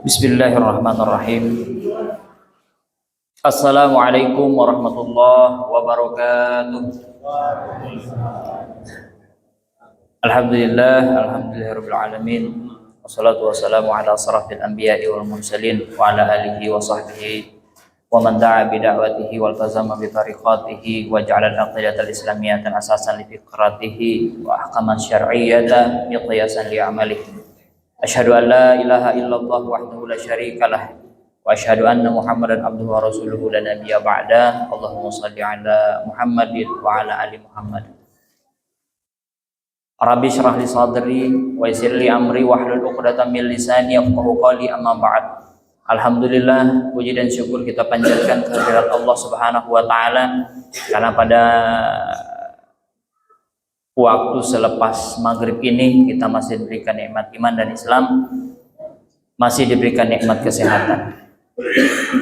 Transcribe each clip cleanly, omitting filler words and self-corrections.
Bismillahirrahmanirrahim. Assalamualaikum warahmatullahi wabarakatuh. Alhamdulillahirabbil alamin. Wassalatu wassalamu ala asrafil anbiya'i wal mursalin wa ala alihi wa sahbihi wa man da'a bi da'watihi wal tazama bi tariqatihi wa ja'ala al-aqidatal islamiyyata asasan li fiqratihi wa ahkaman syar'iyyata miqyasan li amalihi. Asyhadu an la ilaha illallah wahdahu la syarikalah wa asyhadu anna Muhammadan abduhu wa rasuluhu la nabiyya ba'da. Allahumma shalli ala Muhammadin wa ala ali Muhammad. Rabbi shrah li sadri wa yassir li amri wahlul 'uqdatam min lisani yafqahu qawli, amma ba'd. Alhamdulillah, puji dan syukur kita panjatkan kehadirat Allah Subhanahu wa taala karena pada waktu selepas maghrib ini kita masih diberikan nikmat iman dan Islam, masih diberikan nikmat kesehatan.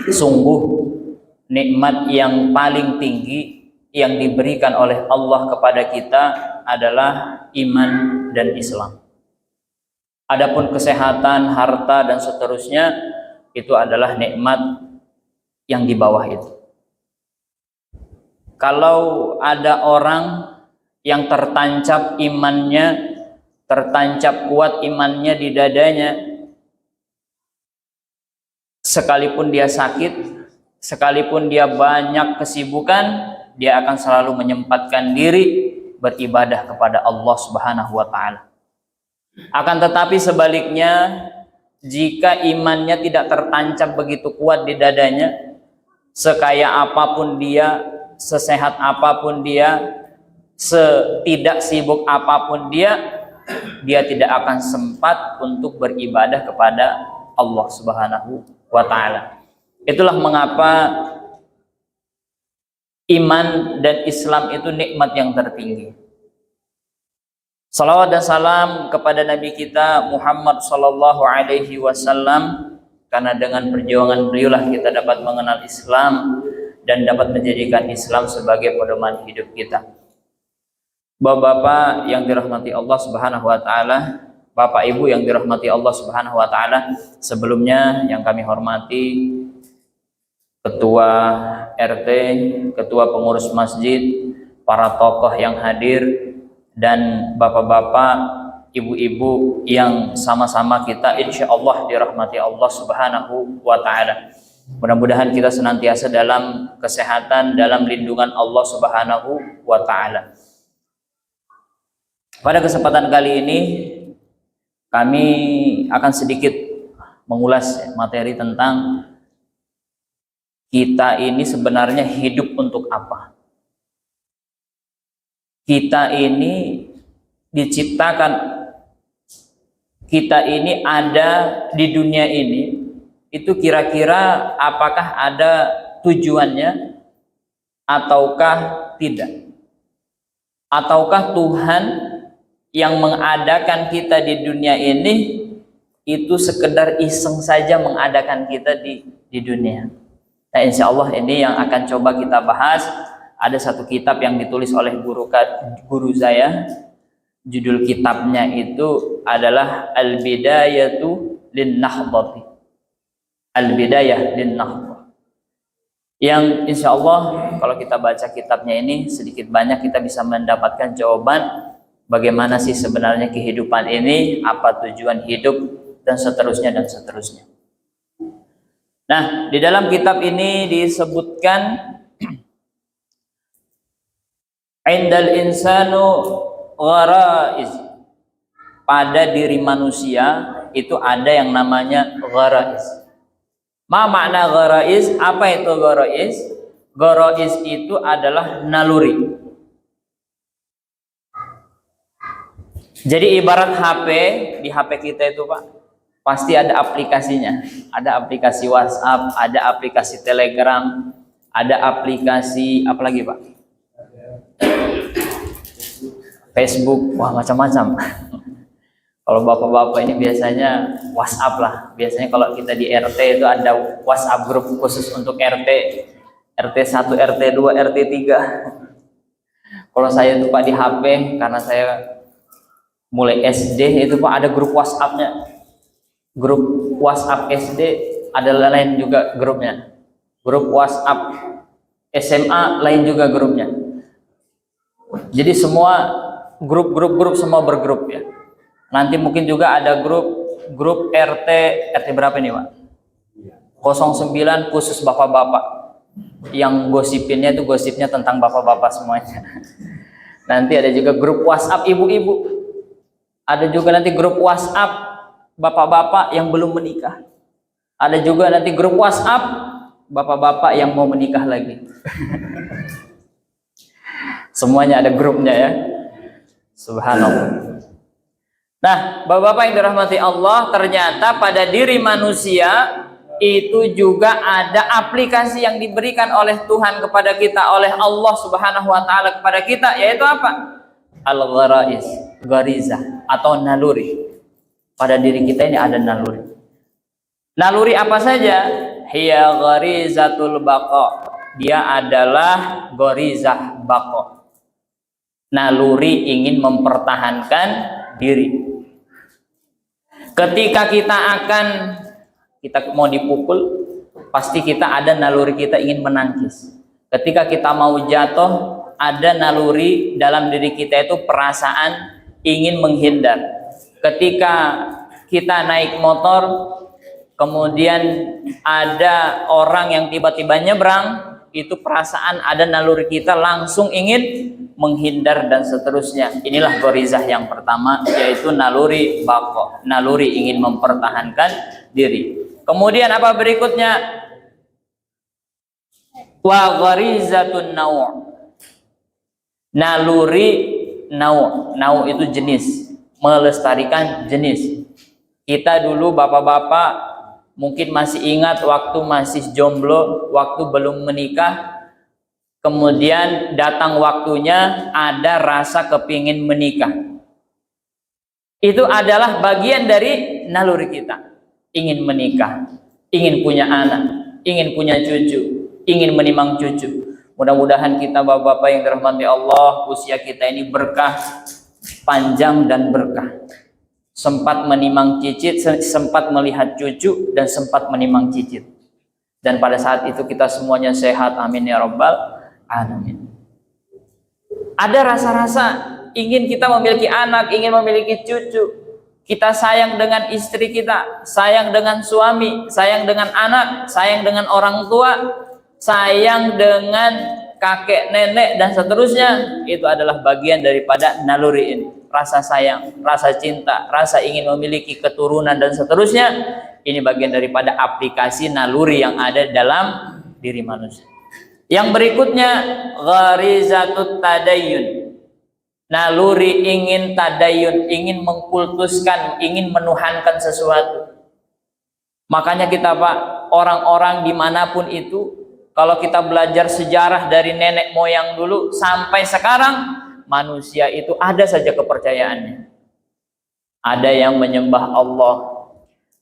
Sungguh nikmat yang paling tinggi yang diberikan oleh Allah kepada kita adalah iman dan Islam. Adapun kesehatan, harta dan seterusnya itu adalah nikmat yang di bawah itu. Kalau ada orang yang tertancap imannya, tertancap kuat imannya di dadanya, sekalipun dia sakit, sekalipun dia banyak kesibukan, dia akan selalu menyempatkan diri beribadah kepada Allah Subhanahu wa taala. Akan tetapi sebaliknya, jika imannya tidak tertancap begitu kuat di dadanya, sekaya apapun dia, sesehat apapun dia, setidak sibuk apapun dia tidak akan sempat untuk beribadah kepada Allah Subhanahu wa taala. Itulah mengapa iman dan Islam itu nikmat yang tertinggi. Salawat dan salam kepada Nabi kita Muhammad sallallahu alaihi wasallam, karena dengan perjuangan beliaulah kita dapat mengenal Islam dan dapat menjadikan Islam sebagai pedoman hidup kita. Bapak-bapak yang dirahmati Allah Subhanahu wa taala, Bapak Ibu yang dirahmati Allah Subhanahu wa taala, sebelumnya yang kami hormati Ketua RT, Ketua Pengurus Masjid, para tokoh yang hadir, dan bapak-bapak, ibu-ibu yang sama-sama kita insya Allah dirahmati Allah Subhanahu wa taala. Mudah-mudahan kita senantiasa dalam kesehatan, dalam lindungan Allah Subhanahu wa taala. Pada kesempatan kali ini kami akan sedikit mengulas materi tentang kita ini sebenarnya hidup untuk apa. Kita ini diciptakan, kita ini ada di dunia ini, itu kira-kira apakah ada tujuannya ataukah tidak? Ataukah Tuhan yang mengadakan kita di dunia ini itu sekedar iseng saja mengadakan kita di dunia? Nah, insya Allah ini yang akan coba kita bahas. Ada satu kitab yang ditulis oleh guru saya. Judul kitabnya itu adalah Al-Bidayatu Lin-Nahdhati. Al-Bidayah Lin-Nahdhah. Yang insya Allah kalau kita baca kitabnya ini, sedikit banyak kita bisa mendapatkan jawaban bagaimana sih sebenarnya kehidupan ini, apa tujuan hidup, dan seterusnya dan seterusnya. Nah, di dalam kitab ini disebutkan indal insanu gharaiz, pada diri manusia itu ada yang namanya gharaiz. Ma makna gharaiz? Apa itu gharaiz? Gharaiz itu adalah naluri. Jadi ibarat HP, di HP kita itu Pak, pasti ada aplikasinya. Ada aplikasi WhatsApp, ada aplikasi Telegram, ada aplikasi apa lagi Pak? Facebook, wah macam-macam. Kalau bapak-bapak ini biasanya WhatsApp lah. Biasanya kalau kita di RT itu ada WhatsApp grup khusus untuk RT. RT 1, RT 2, RT 3. Kalau saya itu Pak di HP, karena saya mulai SD itu Pak ada grup WhatsApp-nya. Grup WhatsApp SD ada lain juga grupnya. Grup WhatsApp SMA lain juga grupnya. Jadi semua grup semua bergrup ya. Nanti mungkin juga ada grup RT berapa nih Pak? 09 khusus bapak-bapak. Yang gosipinnya itu gosipnya tentang bapak-bapak semuanya. Nanti ada juga grup WhatsApp ibu-ibu. Ada juga nanti grup WhatsApp bapak-bapak yang belum menikah. Ada juga nanti grup WhatsApp bapak-bapak yang mau menikah lagi. Semuanya ada grupnya ya. Subhanallah. Nah, bapak-bapak yang dirahmati Allah, ternyata pada diri manusia itu juga ada aplikasi yang diberikan oleh Tuhan kepada kita, oleh Allah Subhanahu wa taala kepada kita, yaitu apa? Al-gharais, gharizah atau naluri. Pada diri kita ini ada naluri. Naluri apa saja? Hiya gharizatul baqa. Dia adalah gharizah baqa. Naluri ingin mempertahankan diri. Ketika kita mau dipukul, pasti kita ada naluri kita ingin menangkis. Ketika kita mau jatuh, ada naluri dalam diri kita itu perasaan ingin menghindar. Ketika kita naik motor, kemudian ada orang yang tiba-tiba nyebrang, itu perasaan ada naluri kita langsung ingin menghindar dan seterusnya. Inilah gharizah yang pertama, yaitu naluri baqa, naluri ingin mempertahankan diri. Kemudian apa berikutnya? Wa gharizatun naw'. Naluri naw' itu jenis, melestarikan jenis. Kita dulu bapak-bapak mungkin masih ingat waktu masih jomblo, waktu belum menikah, kemudian datang waktunya ada rasa kepingin menikah. Itu adalah bagian dari naluri kita. Ingin menikah, ingin punya anak, ingin punya cucu, ingin menimang cucu. Mudah-mudahan kita bapak-bapak yang dirahmati Allah, usia kita ini berkah, panjang dan berkah. Sempat menimang cicit, sempat melihat cucu, dan sempat menimang cicit. Dan pada saat itu kita semuanya sehat, amin ya rabbal alamin. Ada rasa-rasa ingin kita memiliki anak, ingin memiliki cucu. Kita sayang dengan istri kita, sayang dengan suami, sayang dengan anak, sayang dengan orang tua, sayang dengan kakek, nenek, dan seterusnya. Itu adalah bagian daripada naluri ini. Rasa sayang, rasa cinta, rasa ingin memiliki keturunan, dan seterusnya. Ini bagian daripada aplikasi naluri yang ada dalam diri manusia. Yang berikutnya, gharizatut tadayyun. Naluri ingin tadayun, ingin mengkultuskan, ingin menuhankan sesuatu. Makanya kita Pak, orang-orang dimanapun itu, kalau kita belajar sejarah dari nenek moyang dulu sampai sekarang, manusia itu ada saja kepercayaannya. Ada yang menyembah Allah,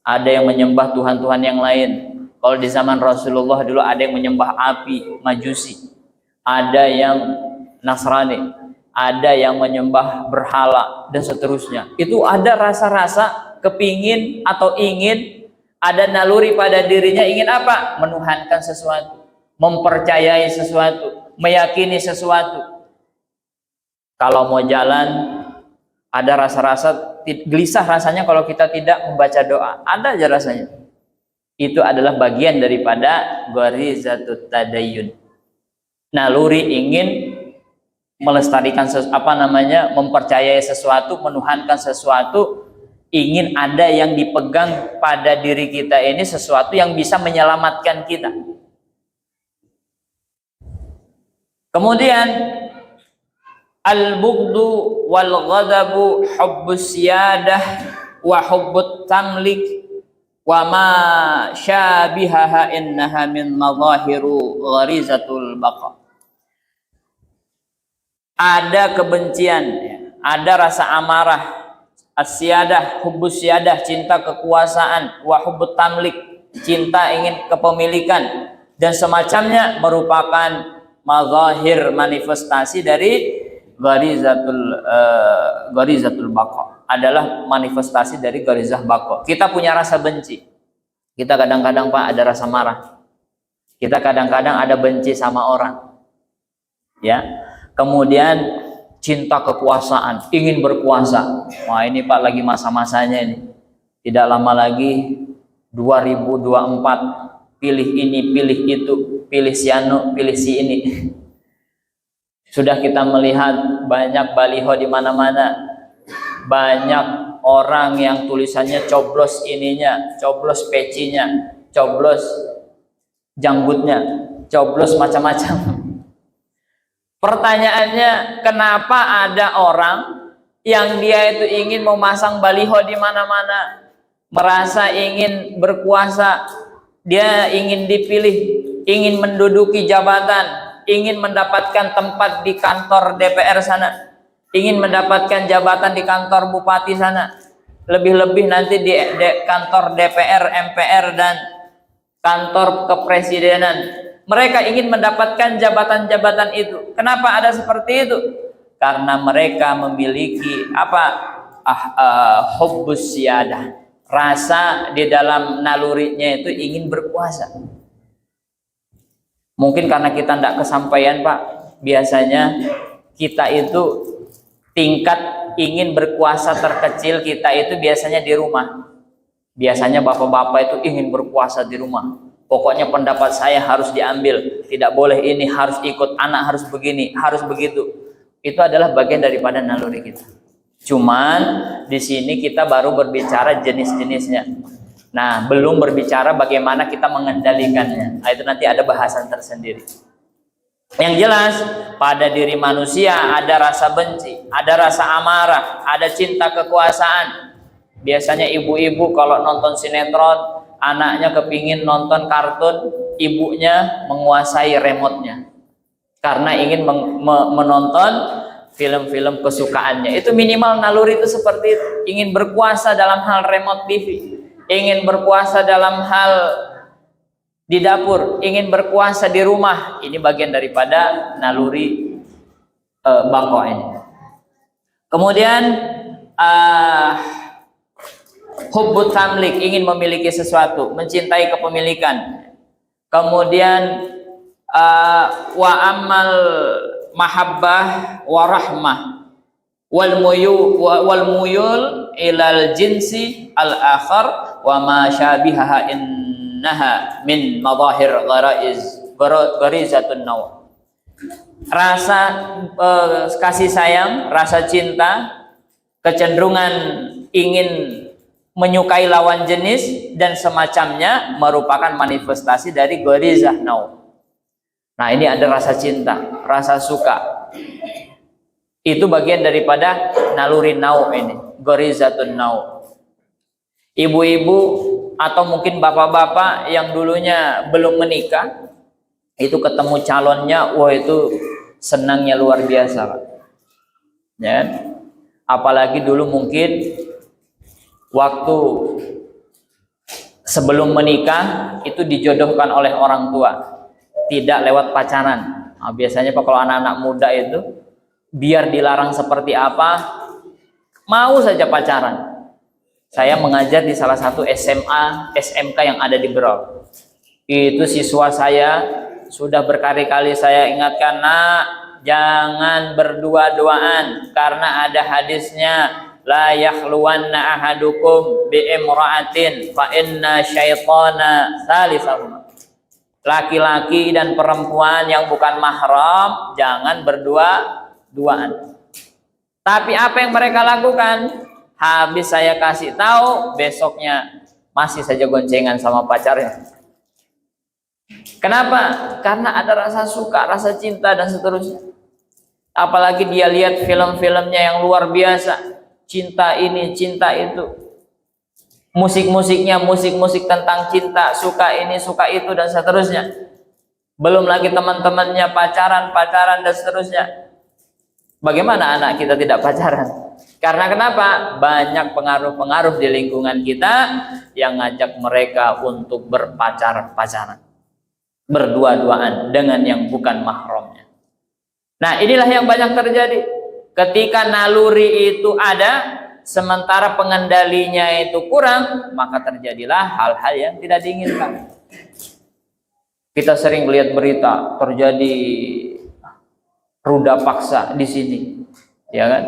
ada yang menyembah Tuhan-Tuhan yang lain. Kalau di zaman Rasulullah dulu ada yang menyembah api, Majusi, ada yang Nasrani, ada yang menyembah berhala, dan seterusnya. Itu ada rasa-rasa kepingin atau ingin, ada naluri pada dirinya ingin apa? Menuhankan sesuatu, mempercayai sesuatu, meyakini sesuatu. Kalau mau jalan, ada rasa-rasa gelisah rasanya kalau kita tidak membaca doa. Ada aja rasanya. Itu adalah bagian daripada gharizatut tadayyun. Naluri ingin melestarikan mempercayai sesuatu, menuhankan sesuatu, ingin ada yang dipegang pada diri kita ini, sesuatu yang bisa menyelamatkan kita. Kemudian al-bughdu wal ghadabu hubbus siyadah wa hubbut tamlik wa ma syabihaha innaha min madhahiru gharizatul baqa. Ada kebencian, ada rasa amarah, as-siyadah, hubbus siyadah, cinta kekuasaan, wa hubbut tamlik, cinta ingin kepemilikan, dan semacamnya merupakan mazahir, manifestasi dari gharizatul baqa. adalah manifestasi dari garizah bako. Kita punya rasa benci. Kita kadang-kadang Pak ada rasa marah. Kita kadang-kadang ada benci sama orang. Ya. Kemudian cinta kekuasaan, ingin berkuasa. Wah, ini Pak lagi masa-masanya ini. Tidak lama lagi 2024, pilih ini, pilih itu, pilih si anu, pilih si ini. Sudah kita melihat banyak baliho di mana-mana, banyak orang yang tulisannya coblos ininya, coblos pecinya, coblos janggutnya, coblos macam-macam. Pertanyaannya, kenapa ada orang yang dia itu ingin memasang baliho di mana-mana, merasa ingin berkuasa, dia ingin dipilih, ingin menduduki jabatan, ingin mendapatkan tempat di kantor DPR sana, ingin mendapatkan jabatan di kantor bupati sana, lebih-lebih nanti di kantor DPR, MPR, dan kantor kepresidenan. Mereka ingin mendapatkan jabatan-jabatan itu. Kenapa ada seperti itu? Karena mereka memiliki hubbus siyadah, rasa di dalam nalurinya itu ingin berkuasa. Mungkin karena kita tidak kesampaian Pak, biasanya kita itu tingkat ingin berkuasa terkecil kita itu biasanya di rumah. Biasanya bapak-bapak itu ingin berkuasa di rumah. Pokoknya pendapat saya harus diambil, tidak boleh ini, harus ikut anak, harus begini, harus begitu. Itu adalah bagian daripada naluri kita. Cuman di sini kita baru berbicara jenis-jenisnya. Nah, belum berbicara bagaimana kita mengendalikannya. Nah, itu nanti ada bahasan tersendiri. Yang jelas, pada diri manusia ada rasa benci, ada rasa amarah, ada cinta kekuasaan. Biasanya ibu-ibu kalau nonton sinetron, anaknya kepingin nonton kartun, ibunya menguasai remote-nya karena ingin menonton film-film kesukaannya. Itu minimal naluri itu seperti itu. Ingin berkuasa dalam hal remote TV, ingin berkuasa dalam hal di dapur, ingin berkuasa di rumah. Ini bagian daripada naluri bako ini. Kemudian hubbut tamlik, ingin memiliki sesuatu, mencintai kepemilikan. Kemudian wa amal mahabbah wa rahmah wal muyul ilal jinsi al akhar wa ma syabihaha innaha min madahir gharizatun naw. Rasa kasih sayang, rasa cinta, kecenderungan ingin menyukai lawan jenis dan semacamnya merupakan manifestasi dari gharizah naw. Nah, ini ada rasa cinta, rasa suka. Itu bagian daripada naluri naw ini, gharizatun naw. Ibu-ibu atau mungkin bapak-bapak yang dulunya belum menikah, itu ketemu calonnya, wah itu senangnya luar biasa, Pak. Ya. Apalagi dulu mungkin waktu sebelum menikah itu dijodohkan oleh orang tua, tidak lewat pacaran. Nah, biasanya Pak kalau anak-anak muda itu biar dilarang seperti apa, mau saja pacaran. Saya mengajar di salah satu SMA, SMK yang ada di Berol. Itu siswa saya sudah berkali-kali saya ingatkan, nak, jangan berdua-duaan karena ada hadisnya, la yakhluwanna ahadukum bi imra'atin fa inna syaitana salisahuma. Laki-laki dan perempuan yang bukan mahram jangan berdua-duaan. Tapi apa yang mereka lakukan? Habis saya kasih tahu, besoknya masih saja goncengan sama pacarnya. Kenapa? Karena ada rasa suka, rasa cinta dan seterusnya. Apalagi dia lihat film-filmnya yang luar biasa. Cinta ini, cinta itu, musik-musiknya, musik-musik tentang cinta, suka ini, suka itu, dan seterusnya. Belum lagi teman-temannya pacaran dan seterusnya. Bagaimana anak kita tidak pacaran? Karena kenapa? Banyak pengaruh-pengaruh di lingkungan kita yang ngajak mereka untuk berpacaran, berdua-duaan dengan yang bukan mahramnya. Nah, inilah yang banyak terjadi. Ketika naluri itu ada, sementara pengendalinya itu kurang, maka terjadilah hal-hal yang tidak diinginkan. Kita sering lihat berita terjadi ruda paksa di sini, ya kan?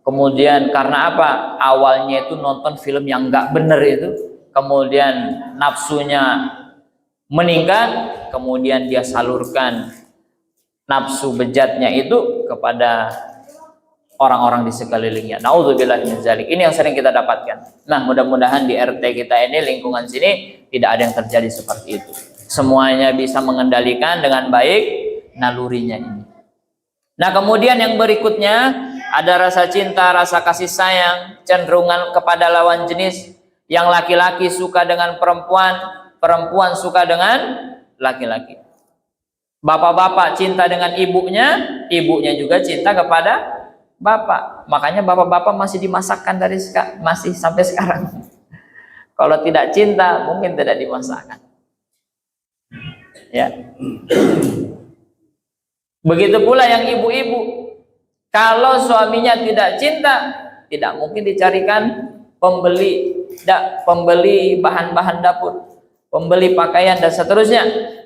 Kemudian karena apa? Awalnya itu nonton film yang nggak bener itu, kemudian nafsunya meningkat, kemudian dia salurkan nafsu bejatnya itu kepada orang-orang di sekelilingnya. Nauzubillah min dzalik. Ini yang sering kita dapatkan. Nah, mudah-mudahan di RT kita ini, lingkungan sini, tidak ada yang terjadi seperti itu. Semuanya bisa mengendalikan dengan baik nalurinya ini. Nah, kemudian yang berikutnya ada rasa cinta, rasa kasih sayang, cenderungan kepada lawan jenis. Yang laki-laki suka dengan perempuan, perempuan suka dengan laki-laki. Bapak-bapak cinta dengan ibunya, ibunya juga cinta kepada bapak. Makanya bapak-bapak masih dimasakkan masih sampai sekarang. Kalau tidak cinta, mungkin tidak dimasakkan. Ya. Begitu pula yang ibu-ibu. Kalau suaminya tidak cinta, tidak mungkin dicarikan pembeli bahan-bahan dapur, pembeli pakaian dan seterusnya.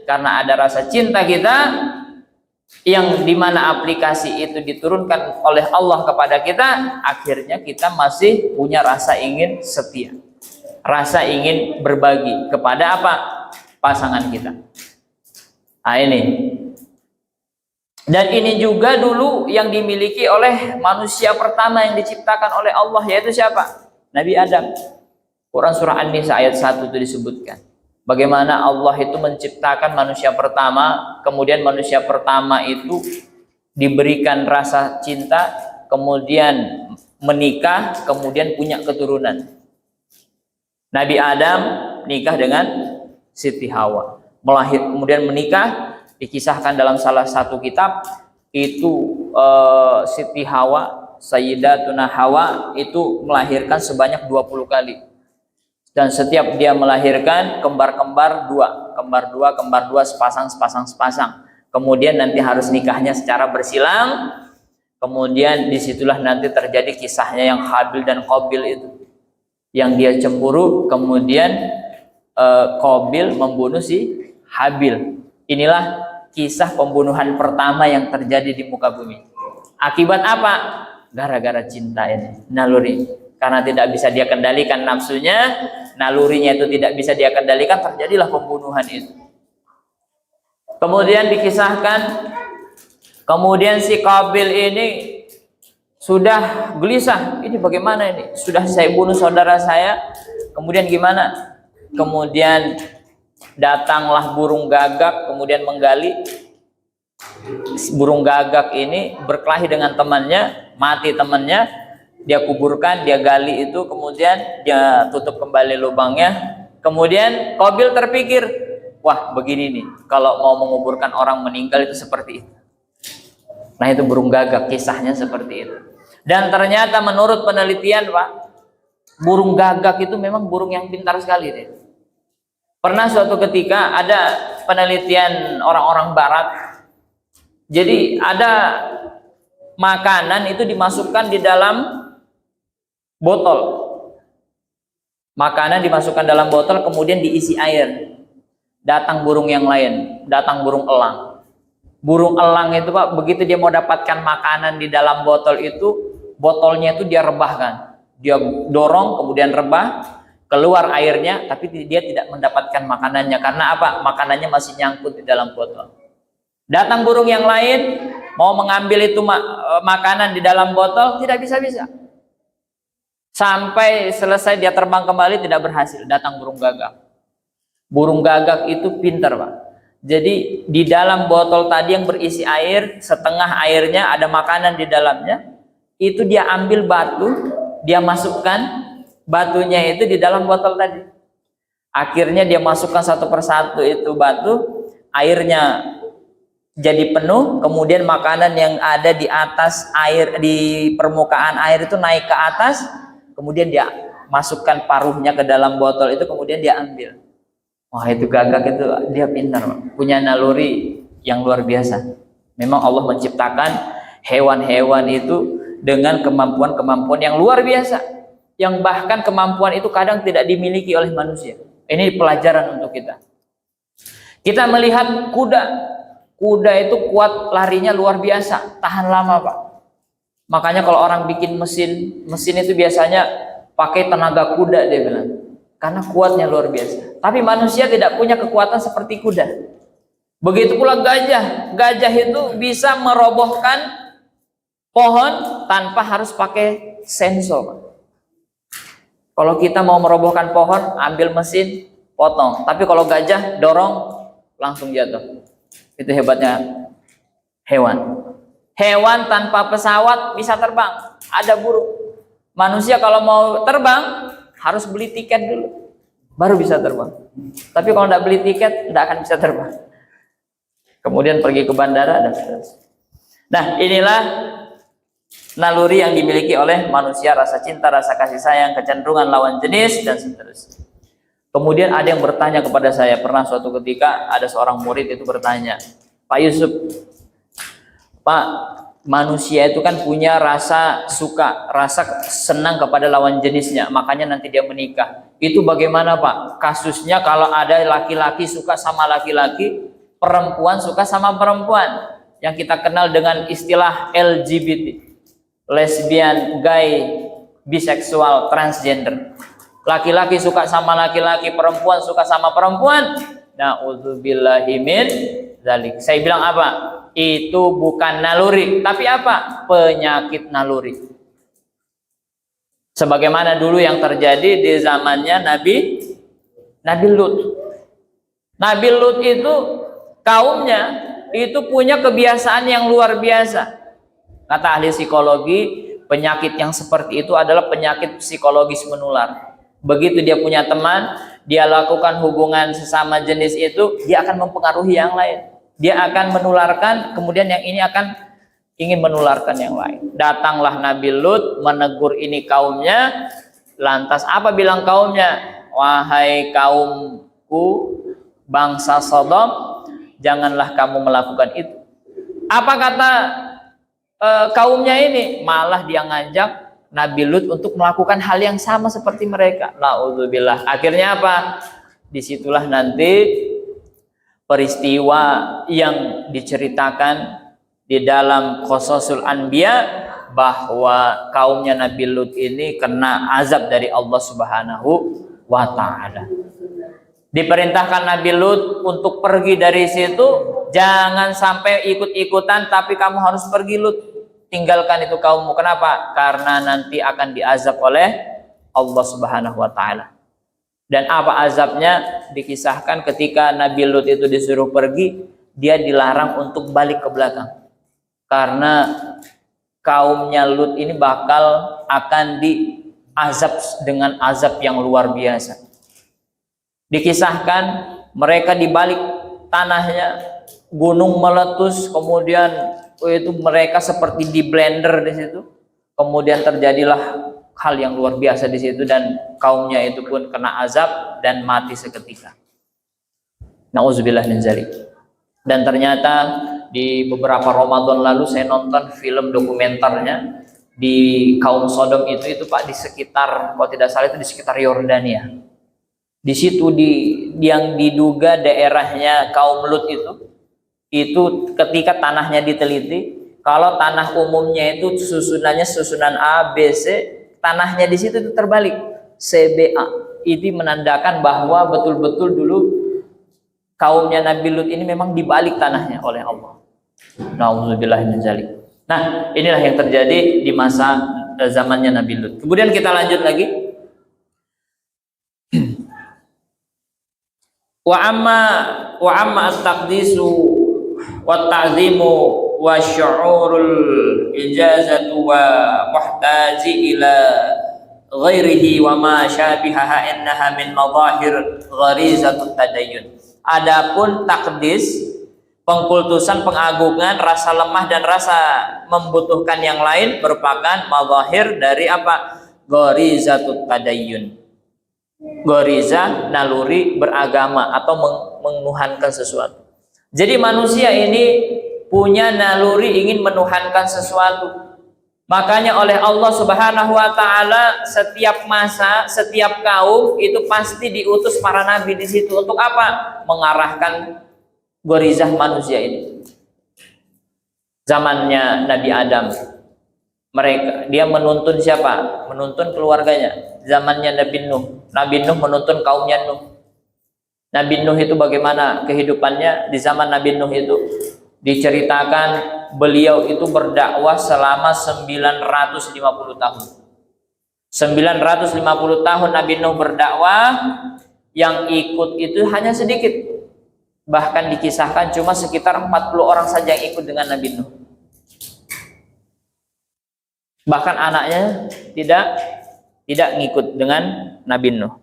Karena ada rasa cinta kita yang dimana aplikasi itu diturunkan oleh Allah kepada kita, akhirnya kita masih punya rasa ingin setia, rasa ingin berbagi kepada apa? Pasangan kita. Nah ini. Dan ini juga dulu yang dimiliki oleh manusia pertama yang diciptakan oleh Allah, yaitu siapa? Nabi Adam. Quran surah An-Nisa ayat 1 itu disebutkan. Bagaimana Allah itu menciptakan manusia pertama, kemudian manusia pertama itu diberikan rasa cinta, kemudian menikah, kemudian punya keturunan. Nabi Adam nikah dengan Siti Hawa, kemudian menikah. Dikisahkan dalam salah satu kitab itu Siti Hawa, Sayyidatuna Hawa itu melahirkan sebanyak 20 kali. Dan setiap dia melahirkan kembar-kembar dua, sepasang. Kemudian nanti harus nikahnya secara bersilang. Kemudian disitulah nanti terjadi kisahnya yang Habil dan Qabil itu. Yang dia cemburu, kemudian Qabil membunuh si Habil. Inilah kisah pembunuhan pertama yang terjadi di muka bumi. Akibat apa? Gara-gara cinta ini, naluri. Karena tidak bisa dia kendalikan nafsunya, nalurinya itu tidak bisa dia kendalikan, terjadilah pembunuhan itu. Kemudian dikisahkan, kemudian si Qabil ini sudah gelisah. Ini bagaimana ini? Sudah saya bunuh saudara saya, kemudian gimana? Kemudian datanglah burung gagak, kemudian menggali. Burung gagak ini berkelahi dengan temannya, mati temannya, dia kuburkan, dia gali itu, kemudian dia tutup kembali lubangnya. Kemudian Qabil terpikir, wah begini nih, kalau mau menguburkan orang meninggal itu seperti itu. Nah itu burung gagak, kisahnya seperti itu. Dan ternyata menurut penelitian Pak, burung gagak itu memang burung yang pintar sekali deh. Pernah suatu ketika ada penelitian orang-orang barat. Jadi ada makanan itu dimasukkan di dalam botol. Makanan dimasukkan dalam botol kemudian diisi air. Datang burung yang lain, datang burung elang. Burung elang itu Pak, begitu dia mau dapatkan makanan di dalam botol itu, botolnya itu dia rebahkan. Dia dorong kemudian rebah. Keluar airnya, tapi dia tidak mendapatkan makanannya. Karena apa? Makanannya masih nyangkut di dalam botol. Datang burung yang lain, mau mengambil itu makanan di dalam botol, tidak bisa-bisa. Sampai selesai dia terbang kembali, tidak berhasil. Datang burung gagak. Burung gagak itu pintar Pak. Jadi di dalam botol tadi yang berisi air, setengah airnya ada makanan di dalamnya. Itu dia ambil batu, dia masukkan batunya itu di dalam botol tadi. Akhirnya dia masukkan satu persatu itu batu, airnya jadi penuh, kemudian makanan yang ada di atas air, di permukaan air itu naik ke atas, kemudian dia masukkan paruhnya ke dalam botol itu, kemudian dia ambil. Wah itu gagak itu dia pintar, punya naluri yang luar biasa. Memang Allah menciptakan hewan-hewan itu dengan kemampuan-kemampuan yang luar biasa. yang bahkan kemampuan itu kadang tidak dimiliki oleh manusia. Ini pelajaran untuk kita. Kita melihat kuda. Kuda itu kuat, larinya luar biasa, tahan lama, Pak. Makanya kalau orang bikin mesin itu biasanya pakai tenaga kuda, dia bilang. Karena kuatnya luar biasa. Tapi manusia tidak punya kekuatan seperti kuda. Begitu pula gajah. Gajah itu bisa merobohkan pohon tanpa harus pakai sensor. Kalau kita mau merobohkan pohon, ambil mesin, potong. Tapi kalau gajah, dorong, langsung jatuh. Itu hebatnya hewan. Hewan tanpa pesawat bisa terbang. Ada burung. Manusia kalau mau terbang, harus beli tiket dulu. Baru bisa terbang. Tapi kalau tidak beli tiket, tidak akan bisa terbang. Kemudian pergi ke bandara dan seterusnya. Nah, inilah naluri yang dimiliki oleh manusia, rasa cinta, rasa kasih sayang, kecenderungan lawan jenis dan seterusnya. Kemudian ada yang bertanya kepada saya, pernah suatu ketika ada seorang murid itu bertanya, Pak Yusuf, Pak, manusia itu kan punya rasa suka, rasa senang kepada lawan jenisnya, makanya nanti dia menikah. Itu bagaimana, Pak? Kasusnya kalau ada laki-laki suka sama laki-laki, perempuan suka sama perempuan, yang kita kenal dengan istilah LGBT, lesbian, gay, biseksual, transgender. Laki-laki suka sama laki-laki, perempuan suka sama perempuan. Na'udzubillahi min dzalik. Saya bilang apa? Itu bukan naluri, tapi apa? Penyakit naluri. Sebagaimana dulu yang terjadi di zamannya Nabi Lut. Nabi Lut itu kaumnya itu punya kebiasaan yang luar biasa. Kata ahli psikologi, penyakit yang seperti itu adalah penyakit psikologis menular. Begitu dia punya teman, dia lakukan hubungan sesama jenis itu, dia akan mempengaruhi yang lain. Dia akan menularkan, kemudian yang ini akan ingin menularkan yang lain. Datanglah Nabi Lut menegur ini kaumnya. Lantas apa bilang kaumnya? Wahai kaumku, bangsa Sodom, janganlah kamu melakukan itu. Apa kata kaumnya ini? Malah dia ngajak Nabi Lut untuk melakukan hal yang sama seperti mereka. Na'udzubillah. Akhirnya apa? Disitulah nanti peristiwa yang diceritakan di dalam Qasasul Anbiya, bahwa kaumnya Nabi Lut ini kena azab dari Allah Subhanahu wa Ta'ala. Diperintahkan Nabi Lut untuk pergi dari situ. Jangan sampai ikut-ikutan, tapi kamu harus pergi, Lut. Tinggalkan itu kaummu. Kenapa? Karena nanti akan diazab oleh Allah Subhanahu wa Ta'ala. Dan apa azabnya? Dikisahkan ketika Nabi Lut itu disuruh pergi, dia dilarang untuk balik ke belakang. Karena kaumnya Lut ini bakal akan diazab dengan azab yang luar biasa. Dikisahkan mereka di balik tanahnya, gunung meletus, kemudian itu mereka seperti di blender di situ. Kemudian terjadilah hal yang luar biasa di situ, dan kaumnya itu pun kena azab dan mati seketika. Nauzubillah min dzalik. Dan ternyata di beberapa Ramadan lalu saya nonton film dokumenternya di kaum Sodom itu Pak, di sekitar, kalau tidak salah itu di sekitar Yordania. Di situ yang diduga daerahnya kaum Lut itu ketika tanahnya diteliti, kalau tanah umumnya itu susunannya susunan A, B, C, tanahnya di situ itu terbalik, CBA. Itu menandakan bahwa betul-betul dulu kaumnya Nabi Lut ini memang dibalik tanahnya oleh Allah. Nauzubillah min dzalik. Nah, inilah yang terjadi di masa zamannya Nabi Lut. Kemudian kita lanjut lagi. Wa amma at-taqdisu wa ta'zimu wa syu'urul ijazatu wa muhtaji ila ghairihi wa ma syabihaha innaha min madahir gharizatut tadayyun. Adapun takdis, pengkultusan, pengagungan, rasa lemah dan rasa membutuhkan yang lain merupakan madahir dari apa? Gharizatut tadayyun. Ghariza, naluri beragama atau menuhankan sesuatu. Jadi manusia ini punya naluri ingin menuhankan sesuatu. Makanya oleh Allah Subhanahu wa taala setiap masa, setiap kaum itu pasti diutus para nabi di situ untuk apa? Mengarahkan gorizah manusia ini. Zamannya Nabi Adam, dia menuntun siapa? Menuntun keluarganya. Zamannya Nabi Nuh menuntun kaumnya Nuh. Nabi Nuh itu bagaimana kehidupannya di zaman Nabi Nuh itu? Diceritakan beliau itu berdakwah selama 950 tahun. 950 tahun Nabi Nuh berdakwah, yang ikut itu hanya sedikit. Bahkan dikisahkan cuma sekitar 40 orang saja yang ikut dengan Nabi Nuh. Bahkan anaknya tidak ngikut dengan Nabi Nuh.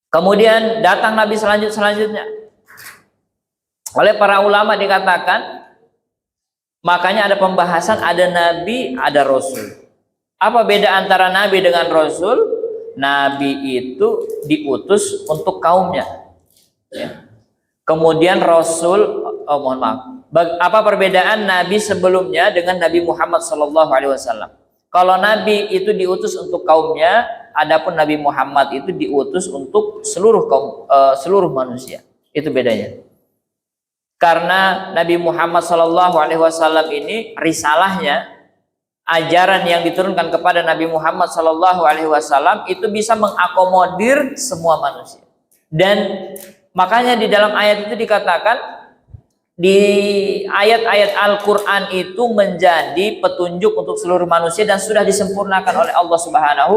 Kemudian datang Nabi selanjutnya. Oleh para ulama dikatakan, makanya ada pembahasan ada Nabi, ada Rasul. Apa beda antara Nabi dengan Rasul? Nabi itu diutus untuk kaumnya. Ya. Kemudian Rasul, mohon maaf. Apa perbedaan Nabi sebelumnya dengan Nabi Muhammad SAW? Kalau Nabi itu diutus untuk kaumnya, adapun Nabi Muhammad itu diutus untuk seluruh manusia. Itu bedanya. Karena Nabi Muhammad SAW ini risalahnya, ajaran yang diturunkan kepada Nabi Muhammad SAW itu bisa mengakomodir semua manusia. Dan makanya di dalam ayat itu dikatakan, di ayat-ayat Al-Quran itu menjadi petunjuk untuk seluruh manusia dan sudah disempurnakan oleh Allah Subhanahu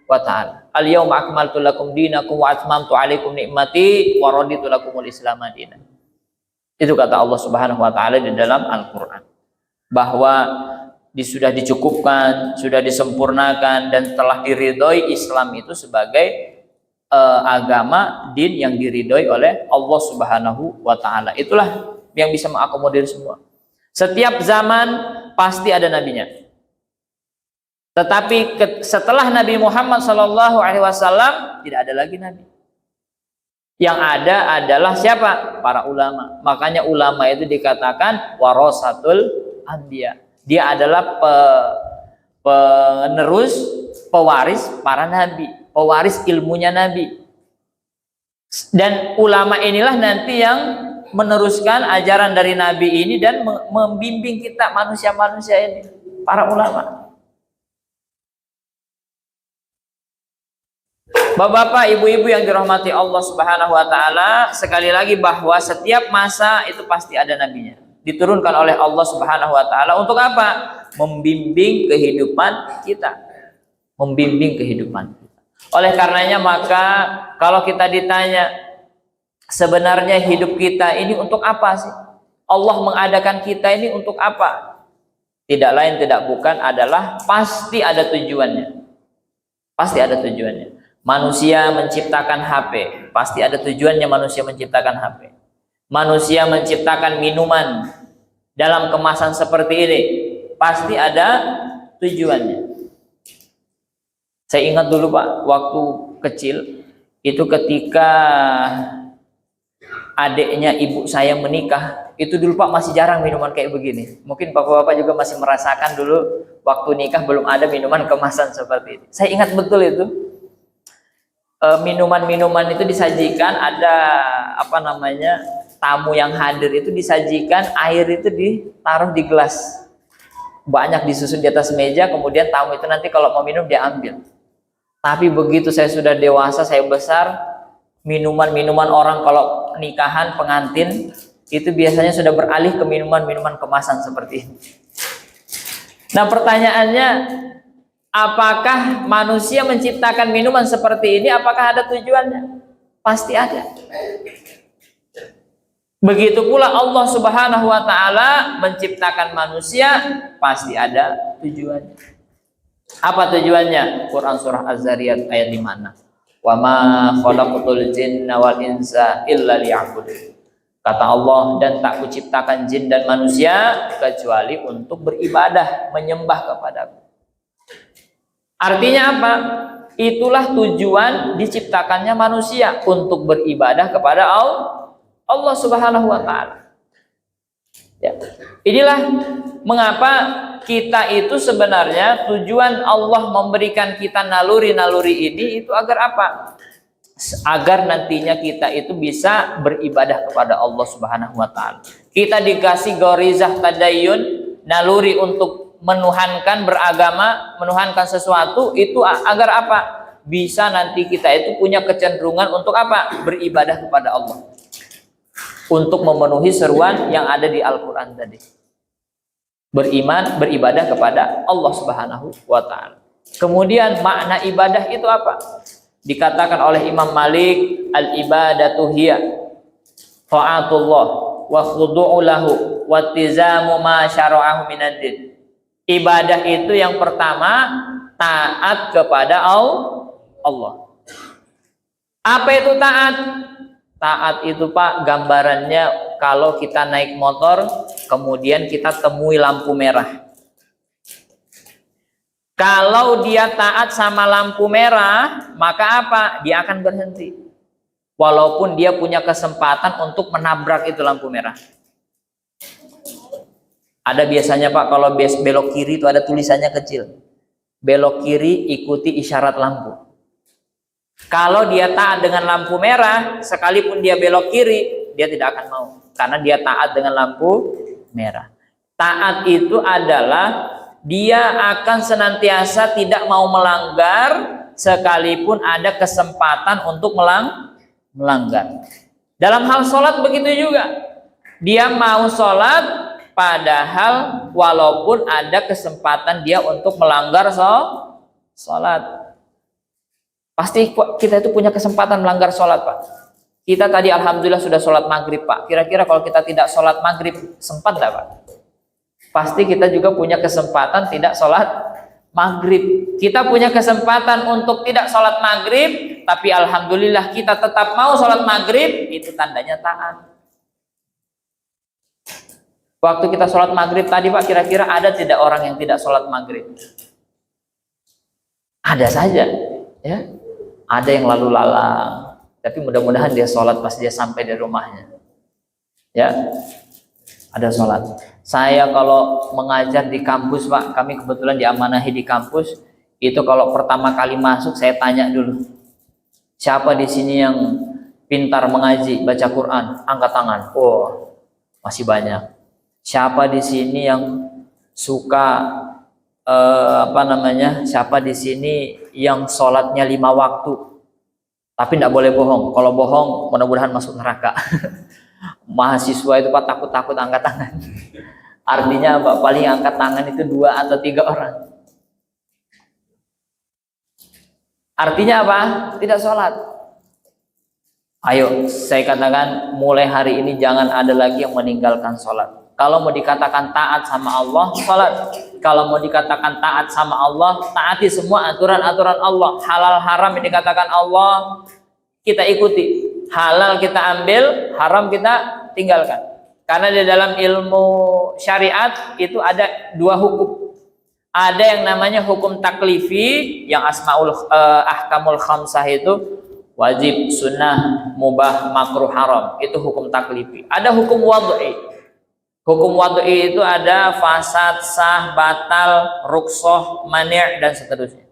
wa ta'ala. Al-yawma akmaltu lakum dinakum wa atmamtu alaikum ni'mati wa raditu lakumul Islam dinan. Itu kata Allah Subhanahu wa ta'ala di dalam Al-Quran, bahwa sudah dicukupkan, sudah disempurnakan, dan telah diridhoi Islam itu sebagai agama, din yang diridhoi oleh Allah Subhanahu wa ta'ala. Itulah yang bisa mengakomodir semua. Setiap zaman pasti ada nabinya. Tetapi setelah Nabi Muhammad SAW tidak ada lagi nabi. Yang ada adalah siapa? Para ulama. Makanya ulama itu dikatakan warasatul anbiya. Dia adalah penerus, pewaris para nabi, pewaris ilmunya nabi. Dan ulama inilah nanti yang meneruskan ajaran dari Nabi ini dan membimbing kita manusia-manusia ini, para ulama. Bapak-bapak, ibu-ibu yang dirahmati Allah Subhanahu wa ta'ala, sekali lagi bahwa setiap masa itu pasti ada nabinya. Diturunkan oleh Allah Subhanahu wa ta'ala untuk apa? Membimbing kehidupan kita. Membimbing kehidupan kita. Oleh karenanya maka kalau kita ditanya, sebenarnya hidup kita ini untuk apa sih? Allah mengadakan kita ini untuk apa? Tidak lain tidak bukan adalah pasti ada tujuannya. Pasti ada tujuannya. Manusia menciptakan HP, pasti ada tujuannya manusia menciptakan HP. Manusia menciptakan minuman dalam kemasan seperti ini, pasti ada tujuannya. Saya ingat dulu Pak, waktu kecil itu ketika adiknya ibu saya menikah, itu dulu Pak masih jarang minuman kayak begini. Mungkin bapak-bapak juga masih merasakan dulu waktu nikah belum ada minuman kemasan seperti ini. Saya ingat betul itu. Minuman-minuman itu disajikan, ada tamu yang hadir itu disajikan, air itu ditaruh di gelas. Banyak disusun di atas meja, kemudian tamu itu nanti kalau mau minum dia ambil. Tapi begitu saya sudah dewasa, saya besar, minuman-minuman orang kalau nikahan pengantin itu biasanya sudah beralih ke minuman-minuman kemasan seperti ini. Nah pertanyaannya, apakah manusia menciptakan minuman seperti ini? Apakah ada tujuannya? Pasti ada. Begitu pula Allah Subhanahu wa ta'ala menciptakan manusia, pasti ada tujuannya. Apa tujuannya? Quran surah Az-Zariyat ayat 5. Wa ma khalaqtul jinna wal insa illa liya'budun. Kata Allah, dan tak kuciptakan jin dan manusia kecuali untuk beribadah, menyembah kepadaku. Artinya apa? Itulah tujuan diciptakannya manusia, untuk beribadah kepada Allah Subhanahu wa ta'ala. Ya. Inilah mengapa kita itu sebenarnya tujuan Allah memberikan kita naluri-naluri ini itu agar apa? Agar nantinya kita itu bisa beribadah kepada Allah Subhanahu wa taala. Kita dikasih gorizah tadayun, naluri untuk menuhankan beragama, menuhankan sesuatu itu agar apa? Bisa nanti kita itu punya kecenderungan untuk apa? Beribadah kepada Allah. Untuk memenuhi seruan yang ada di Al-Qur'an tadi. Beriman, beribadah kepada Allah Subhanahu wa taala. Kemudian makna ibadah itu apa? Dikatakan oleh Imam Malik, al-ibadatu hiya ta'atullah wa khudu'u lahu wa tizamu ma syara'ahu minad din. Ibadah itu yang pertama taat kepada Allah. Apa itu taat? Taat itu Pak, gambarannya kalau kita naik motor kemudian kita temui lampu merah. Kalau dia taat sama lampu merah, maka apa? Dia akan berhenti. Walaupun dia punya kesempatan untuk menabrak itu lampu merah. Ada biasanya Pak, kalau belok kiri itu ada tulisannya kecil. Belok kiri ikuti isyarat lampu. Kalau dia taat dengan lampu merah, sekalipun dia belok kiri, dia tidak akan mau. Karena dia taat dengan lampu merah. Taat itu adalah dia akan senantiasa tidak mau melanggar sekalipun ada kesempatan untuk melanggar. Dalam hal sholat begitu juga. Dia mau sholat padahal walaupun ada kesempatan dia untuk melanggar sholat. Pasti kita itu punya kesempatan melanggar sholat Pak. Kita tadi alhamdulillah sudah sholat maghrib Pak. Kira-kira kalau kita tidak sholat maghrib sempat nggak Pak? Pasti kita juga punya kesempatan tidak sholat maghrib. Kita punya kesempatan untuk tidak sholat maghrib, tapi alhamdulillah kita tetap mau sholat maghrib, itu tandanya taat. Waktu kita sholat maghrib tadi Pak, kira-kira ada tidak orang yang tidak sholat maghrib? Ada saja, ya. Ada yang lalu lalang, tapi mudah-mudahan dia sholat pas dia sampai di rumahnya. Ya, ada sholat. Saya kalau mengajar di kampus Pak, kami kebetulan diamanahi di kampus, itu kalau pertama kali masuk saya tanya dulu, siapa di sini yang pintar mengaji, baca Quran? Angkat tangan. Oh, masih banyak. Siapa di sini yang suka siapa di sini yang sholatnya 5 waktu? Tapi tidak boleh bohong. Kalau bohong, mudah-mudahan masuk neraka. Mahasiswa itu Pak takut-takut angkat tangan. Artinya Pak, paling angkat tangan itu 2 atau 3 orang. Artinya apa? Tidak sholat. Ayo, saya katakan mulai hari ini jangan ada lagi yang meninggalkan sholat. Kalau mau dikatakan taat sama Allah, sholat. Kalau mau dikatakan taat sama Allah, taati semua aturan-aturan Allah. Halal haram yang dikatakan Allah, kita ikuti. Halal kita ambil, haram kita tinggalkan. Karena di dalam ilmu syariat itu ada 2 hukum. Ada yang namanya hukum taklifi, yang ahkamul khamsah itu wajib, sunnah, mubah, makruh, haram. Itu hukum taklifi. Ada hukum wad'i. Hukum wad'i itu ada fasad, sah, batal, rukhsah, mani' dan seterusnya.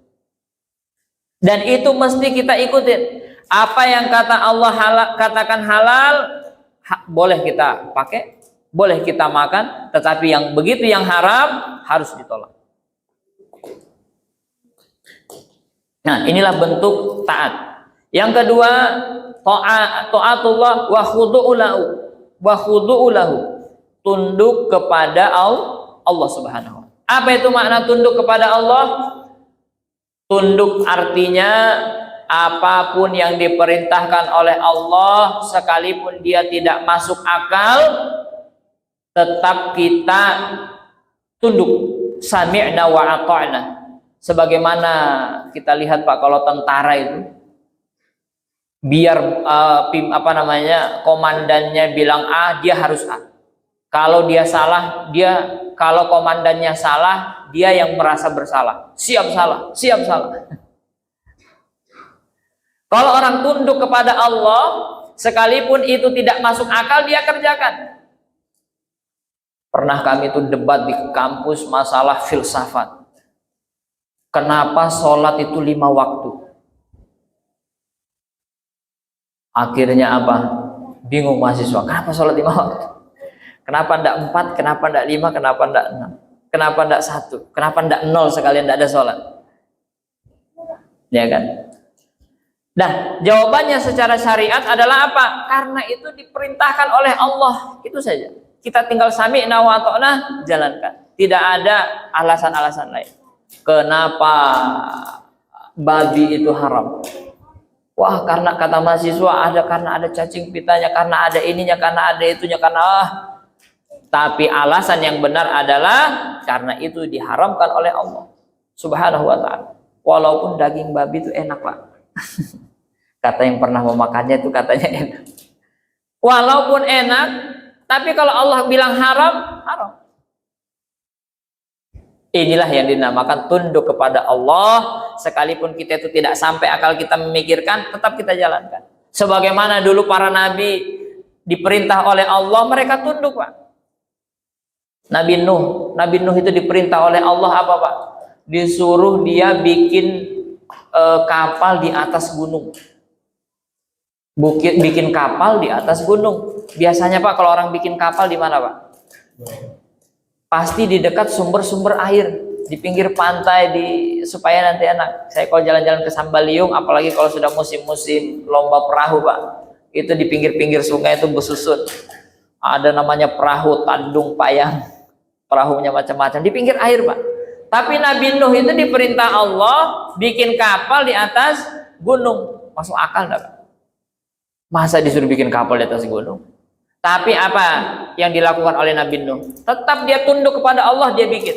Dan itu mesti kita ikutin. Apa yang kata Allah katakan halal, boleh kita pakai, boleh kita makan, tetapi yang begitu yang haram harus ditolak. Nah, inilah bentuk taat. Yang kedua, ta'atullah wa khudu'u lahu. Tunduk kepada Allah Subhanahu wa ta'ala. Apa itu makna tunduk kepada Allah? Tunduk artinya apapun yang diperintahkan oleh Allah, sekalipun dia tidak masuk akal, tetap kita tunduk. Sami'na wa ata'na. Sebagaimana kita lihat Pak, kalau tentara itu biar komandannya bilang A, dia harus A. Kalau dia salah, kalau komandannya salah, dia yang merasa bersalah. Siap salah. Kalau orang tunduk kepada Allah, sekalipun itu tidak masuk akal, dia kerjakan. Pernah kami itu debat di kampus masalah filsafat. Kenapa sholat itu 5 waktu? Akhirnya apa? Bingung mahasiswa. Kenapa sholat 5 waktu? Kenapa enggak 4? Kenapa enggak 5? Kenapa enggak 6? Kenapa enggak 1? Kenapa enggak 0 sekalian enggak ada sholat? Ya kan? Nah, jawabannya secara syariat adalah apa? Karena itu diperintahkan oleh Allah. Itu saja. Kita tinggal sami'na wa ata'na, jalankan. Tidak ada alasan-alasan lain. Kenapa babi itu haram? Wah, karena kata mahasiswa karena ada cacing pitanya, karena ada ininya, karena ada itunya, Tapi alasan yang benar adalah karena itu diharamkan oleh Allah Subhanahu wa ta'ala. Walaupun daging babi itu enak, Pak. Kata yang pernah memakannya itu katanya enak. Walaupun enak, tapi kalau Allah bilang haram, haram. Inilah yang dinamakan tunduk kepada Allah. Sekalipun kita itu tidak sampai akal kita memikirkan, tetap kita jalankan. Sebagaimana dulu para nabi diperintah oleh Allah, mereka tunduk, Pak. Nabi Nuh itu diperintah oleh Allah apa, Pak? Disuruh dia bikin kapal di atas gunung. Bikin kapal di atas gunung. Biasanya, Pak, kalau orang bikin kapal di mana, Pak? Pasti di dekat sumber-sumber air, di pinggir pantai, supaya nanti enak. Saya kalau jalan-jalan ke Sambaliung, apalagi kalau sudah musim-musim lomba perahu, Pak, itu di pinggir-pinggir sungai itu besusut. Ada namanya perahu tandung payang, perahunya macam-macam di pinggir air, Pak. Tapi Nabi Nuh itu diperintah Allah bikin kapal di atas gunung. Masuk akal enggak, Pak? Masa disuruh bikin kapal di atas gunung? Tapi apa yang dilakukan oleh Nabi Nuh? Tetap dia tunduk kepada Allah, dia bikin.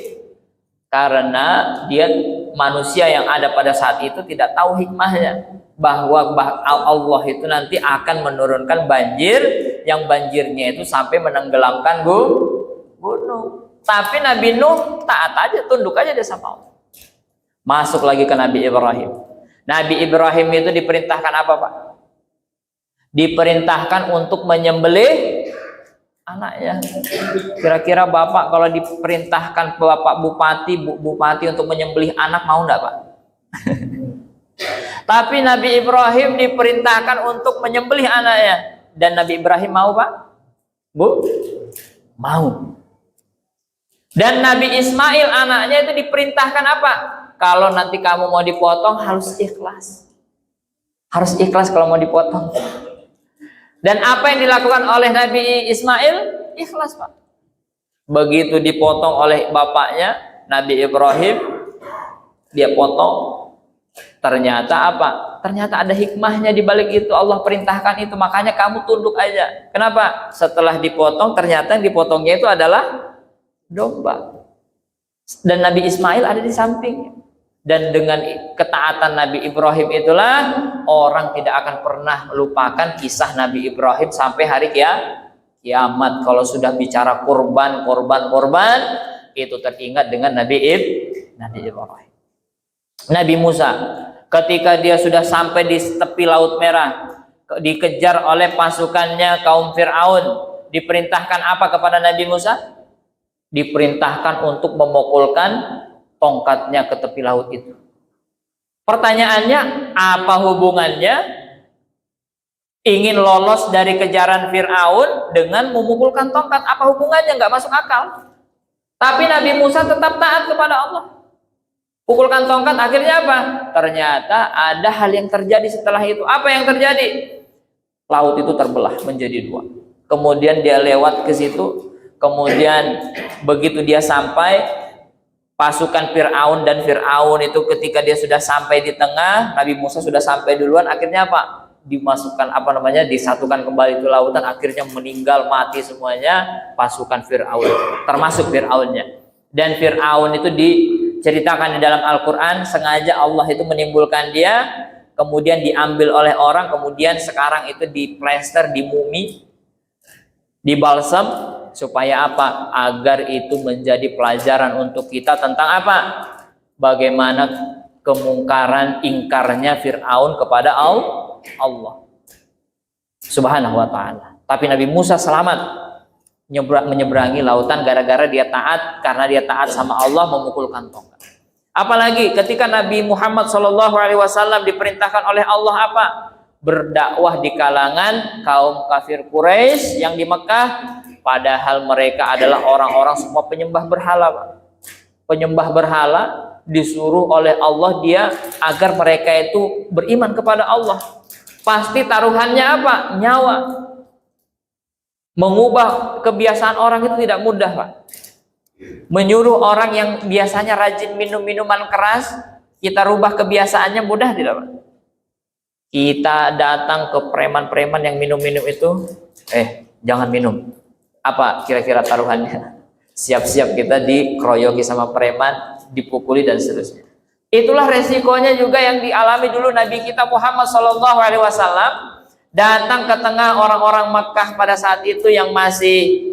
Karena dia manusia yang ada pada saat itu tidak tahu hikmahnya. Bahwa Allah itu nanti akan menurunkan banjir, yang banjirnya itu sampai menenggelamkan gunung. Tapi Nabi Nuh taat aja, tunduk aja dia sama Allah. Masuk lagi ke Nabi Ibrahim. Nabi Ibrahim itu diperintahkan apa, Pak? Diperintahkan untuk menyembelih anaknya. Kira-kira Bapak kalau diperintahkan Bapak Bupati untuk menyembelih anak, mau enggak, Pak? Tapi Nabi Ibrahim diperintahkan untuk menyembelih anaknya. Dan Nabi Ibrahim mau, Pak? Bu? Mau. Dan Nabi Ismail anaknya itu diperintahkan apa? Kalau nanti kamu mau dipotong harus ikhlas. Harus ikhlas kalau mau dipotong. Dan apa yang dilakukan oleh Nabi Ismail? Ikhlas, Pak. Begitu dipotong oleh bapaknya, Nabi Ibrahim, dia potong. Ternyata apa? Ternyata ada hikmahnya di balik itu. Allah perintahkan itu, makanya kamu tunduk aja. Kenapa? Setelah dipotong, ternyata yang dipotongnya itu adalah domba. Dan Nabi Ismail ada di samping. Dan dengan ketaatan Nabi Ibrahim itulah orang tidak akan pernah melupakan kisah Nabi Ibrahim sampai hari kiamat. Kalau sudah bicara korban, itu teringat dengan Nabi Ibrahim. Nabi Musa, ketika dia sudah sampai di tepi Laut Merah, dikejar oleh pasukannya kaum Fir'aun, diperintahkan apa kepada Nabi Musa? Diperintahkan untuk memukulkan tongkatnya ke tepi laut itu. Pertanyaannya, apa hubungannya ingin lolos dari kejaran Fir'aun dengan memukulkan tongkat? Apa hubungannya? Nggak masuk akal. Tapi Nabi Musa tetap taat kepada Allah. Pukulkan tongkat, akhirnya apa? Ternyata ada hal yang terjadi setelah itu. Apa yang terjadi? Laut itu terbelah menjadi 2. Kemudian dia lewat ke situ. Kemudian begitu dia sampai, pasukan Fir'aun dan Fir'aun itu ketika dia sudah sampai di tengah, Nabi Musa sudah sampai duluan, akhirnya apa? Dimasukkan disatukan kembali ke lautan, akhirnya meninggal mati semuanya pasukan Fir'aun, termasuk Fir'aunnya. Dan Fir'aun itu diceritakan di dalam Al-Quran, sengaja Allah itu menimbulkan dia, kemudian diambil oleh orang, kemudian sekarang itu diplester, dimumi, dibalsam, supaya apa? Agar itu menjadi pelajaran untuk kita tentang apa? Bagaimana kemungkaran, ingkarnya Fir'aun kepada Allah Subhanahu wa ta'ala. Tapi Nabi Musa selamat. menyeberangi lautan gara-gara dia taat, karena dia taat sama Allah memukulkan tongkat. Apalagi ketika Nabi Muhammad SAW diperintahkan oleh Allah apa? Berdakwah di kalangan kaum kafir Quraisy yang di Mekah, padahal mereka adalah orang-orang semua penyembah berhala, Pak. Penyembah berhala disuruh oleh Allah dia agar mereka itu beriman kepada Allah. Pasti taruhannya apa? Nyawa. Mengubah kebiasaan orang itu tidak mudah, Pak. Menyuruh orang yang biasanya rajin minum minuman keras, kita rubah kebiasaannya mudah tidak, Pak? Kita datang ke preman-preman yang minum-minum itu, jangan minum. Apa kira-kira taruhannya? Siap-siap kita dikeroyoki sama preman, dipukuli dan seterusnya. Itulah resikonya juga yang dialami dulu Nabi kita Muhammad SAW, datang ke tengah orang-orang Makkah pada saat itu yang masih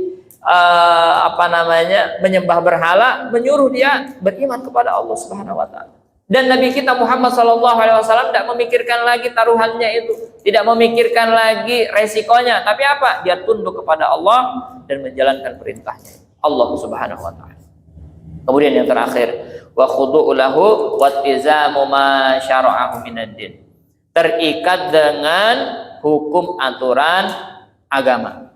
menyembah berhala, menyuruh dia beriman kepada Allah Subhanahu wa taala. Dan Nabi kita Muhammad SAW tidak memikirkan lagi taruhannya itu, tidak memikirkan lagi resikonya, tapi apa? Dia tunduk kepada Allah dan menjalankan perintahnya Allah Subhanahu wa taala. Kemudian yang terakhir, wa khudu'u lahu wattizamu ma syara'ahu minad-din. Terikat dengan hukum aturan agama.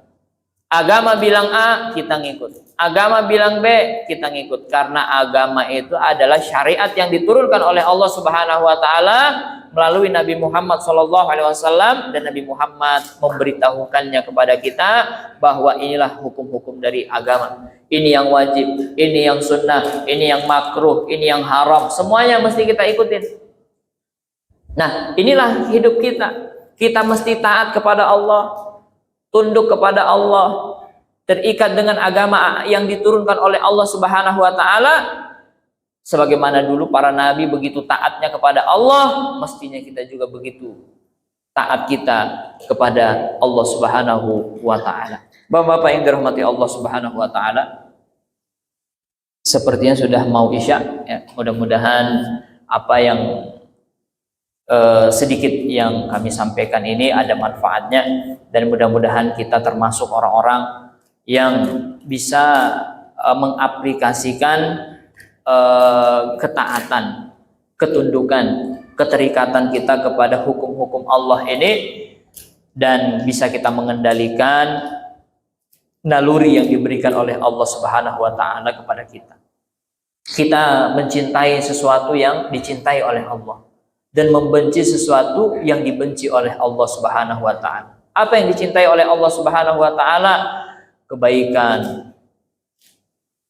Agama bilang A, kita ngikut. Agama bilang B, kita ngikut. Karena agama itu adalah syariat yang diturunkan oleh Allah Subhanahu wa taala melalui Nabi Muhammad SAW, dan Nabi Muhammad memberitahukannya kepada kita bahwa inilah hukum-hukum dari agama. Ini yang wajib, ini yang sunnah, ini yang makruh, ini yang haram. Semuanya mesti kita ikutin. Nah, inilah hidup kita. Kita mesti taat kepada Allah, tunduk kepada Allah, terikat dengan agama yang diturunkan oleh Allah Subhanahu wa taala. Sebagaimana dulu para nabi begitu taatnya kepada Allah, mestinya kita juga begitu taat kita kepada Allah Subhanahu wa taala. Bapak-bapak yang dirahmati Allah Subhanahu wa taala, sepertinya sudah mau Isya ya. Mudah-mudahan apa yang sedikit yang kami sampaikan ini ada manfaatnya, dan mudah-mudahan kita termasuk orang-orang yang bisa mengaplikasikan ketaatan, ketundukan, keterikatan kita kepada hukum-hukum Allah ini, dan bisa kita mengendalikan naluri yang diberikan oleh Allah Subhanahu wa taala kepada kita. Kita mencintai sesuatu yang dicintai oleh Allah dan membenci sesuatu yang dibenci oleh Allah Subhanahu wa taala. Apa yang dicintai oleh Allah Subhanahu wa taala? Kebaikan,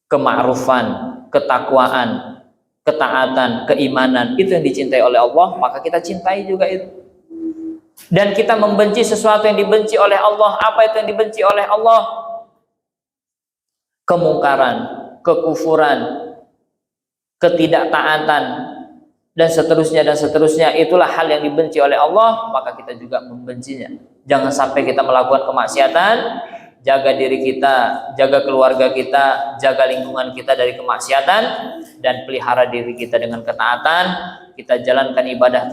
kema'rufan, ketakwaan, ketaatan, keimanan, itu yang dicintai oleh Allah, maka kita cintai juga itu. Dan kita membenci sesuatu yang dibenci oleh Allah. Apa itu yang dibenci oleh Allah? Kemungkaran, kekufuran, ketidaktaatan, dan seterusnya, itulah hal yang dibenci oleh Allah, maka kita juga membencinya. Jangan sampai kita melakukan kemaksiatan. Jaga diri kita, jaga keluarga kita, jaga lingkungan kita dari kemaksiatan, dan pelihara diri kita dengan ketaatan. Kita jalankan ibadah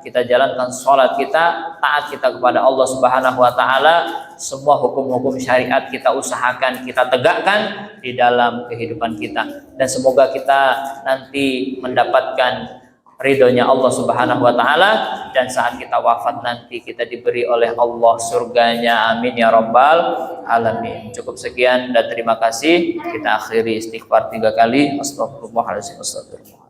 kita jalankan sholat kita, taat kita kepada Allah Subhanahu wa taala. Semua hukum-hukum syariat kita usahakan kita tegakkan di dalam kehidupan kita, dan semoga kita nanti mendapatkan ridhonya Allah Subhanahu wa taala, dan saat kita wafat nanti kita diberi oleh Allah surganya. Amin ya rabbal alamin. Cukup sekian dan terima kasih. Kita akhiri istighfar 3 kali. Astagfirullahaladzim, astagfirullah.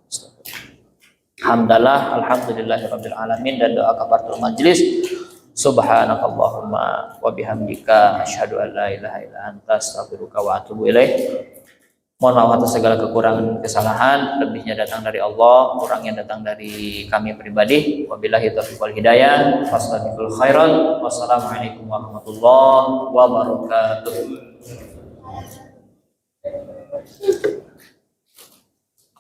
Alhamdulillah, alhamdulillahirabbil alamin, dan doa kafaratul majlis. Subhanakallahumma wa bihamdika asyhadu an la ilaha illa anta astaghfiruka wa atubu ilaik. Mohon maaf atas segala kekurangan kesalahan, lebihnya datang dari Allah, kurangnya datang dari kami pribadi. Wabillahi taufiq wal hidayah. Fastabiqul khairat. Wassalamualaikum warahmatullahi wabarakatuh.